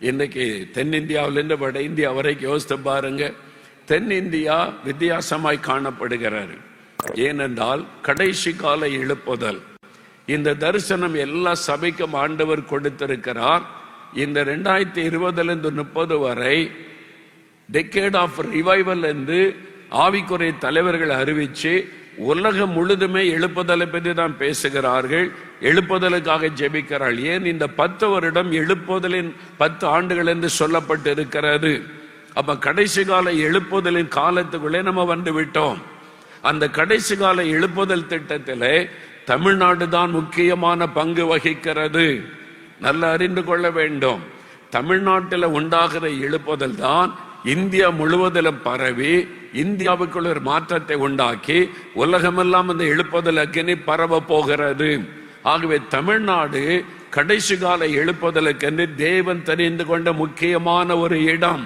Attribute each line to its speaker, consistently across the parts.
Speaker 1: இன்னைக்கு தென்னிந்தியாவிலிருந்து வட இந்தியா வரைக்கும் யோசித்து பாருங்க. தென்னிந்தியா வித்தியாசமாய் காணப்படுகிறார். ஏனென்றால் கடைசி கால எழுப்புதல் இந்த தரிசனம் எல்லா சபைக்கும் ஆண்டவர் கொடுத்திருக்கிறார். இந்த 2020 30 வரை டெக்கேட் ஆஃப் ரிவைவல் என்று ஆவிக்குறை தலைவர்கள் அறிவிச்சு உலகம் முழுதுமே எழுப்புதலை பற்றி தான் பேசுகிறார்கள். எழுப்புதலுக்காக ஜெபிக்கிறாள். ஏன் இந்த 10 வருடம் எழுப்புதலின் 10 ஆண்டுகள் என்று சொல்லப்பட்டு இருக்கிறது. அப்ப கடைசி கால எழுப்புதலின் காலத்துக்குள்ளே நம்ம வந்து விட்டோம். அந்த கடைசி கால எழுப்புதல் திட்டத்திலே தமிழ்நாடு தான் முக்கியமான பங்கு வகிக்கிறது. நல்லா அறிந்து கொள்ள வேண்டும். தமிழ்நாட்டில் உண்டாகிற எழுப்புதல் தான் இந்தியா முழுவதிலும் பரவி இந்தியாவுக்குள்ள ஒரு மாற்றத்தை உண்டாக்கி உலகமெல்லாம் அந்த எழுப்புதல் அக்கினி பரவ போகிறது. ஆகவே தமிழ்நாடு கடைசி கால எழுப்புதலுக்கென்று தேவன் தெரிந்து கொண்ட முக்கியமான ஒரு இடம்.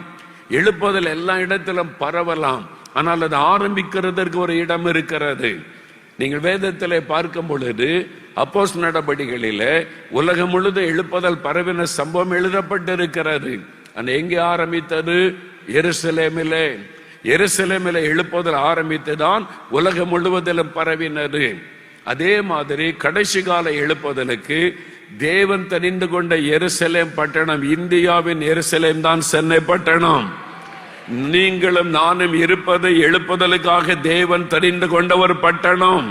Speaker 1: எழுப்புதல் எல்லா இடத்திலும் பரவலாம், ஆனால் அது ஆரம்பிக்கிறதற்கு ஒரு இடம் இருக்கிறது. நீங்கள் வேதத்திலே பார்க்கும் பொழுது அப்போஸ்தலர் நடபடிகளிலே உலகம் முழுதும் எழுப்புதல் பரவின சம்பவம் எழுதப்பட்டிருக்கிறது. அது எங்கே ஆரம்பித்தது? எருசலேமிலே. எருசலேமிலே எழுப்புதல் ஆரம்பித்துதான் உலகம் முழுவதிலும் பரவினது. அதே மாதிரி கடைசி கால எழுப்புதலுக்கு தேவன் தெரிந்து கொண்ட எருசலேம் பட்டணம், இந்தியாவின் எருசலேம் தான் சென்னை பட்டணம். நீங்களும் நானும் இருப்பது எழுப்புதலுக்காக தேவன் தெரிந்து கொண்ட ஒரு பட்டணம்.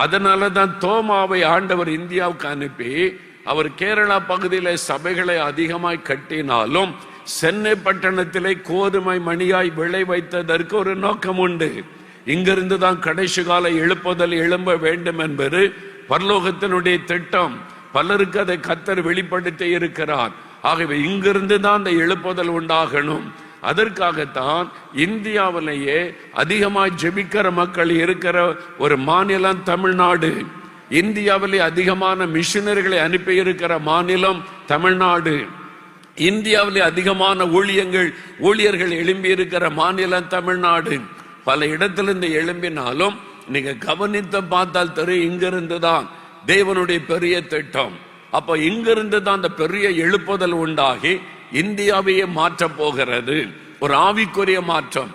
Speaker 1: அதனாலதான் தோமாவை ஆண்டவர் இந்தியாவுக்கு அனுப்பி அவர் கேரளா பகுதியில சபைகளை அதிகமாய் கட்டினாலும் சென்னை பட்டணத்திலே கோதுமை மணியாய் விளை வைத்ததற்கு ஒரு நோக்கம் உண்டு. இங்கிருந்து தான் கடைசி கால எழுப்புதல் எழும்ப வேண்டும் என்பது பரலோகத்தினுடைய திட்டம். பலருக்கு அதை கர்த்தர் வெளிப்படுத்தி இருக்கிறார். ஆகவே இங்கிருந்து தான் அந்த எழுப்புதல் உண்டாகணும். அதற்காகத்தான் இந்தியாவிலேயே அதிகமாய் ஜெபிக்கிற மக்கள் இருக்கிற ஒரு மாநிலம் தமிழ்நாடு. இந்தியாவிலே அதிகமான மிஷனரிகளை அனுப்பி இருக்கிற மாநிலம் தமிழ்நாடு. இந்தியாவிலே அதிகமான ஊழியர்கள் எழும்பி இருக்கிற மாநிலம் தமிழ்நாடு. பல இடத்திலிருந்து எழும்பினாலும் நீங்க கவனித்து பார்த்தால் தெரியும், இங்கிருந்து தான் தேவனுடைய பெரிய திட்டம். அப்ப இங்கிருந்து தான் அந்த பெரிய எழுப்புதல் உண்டாகி இந்தியாவையே மாற்ற போகிறது. ஒரு ஆவிக்குரிய மாற்றம்.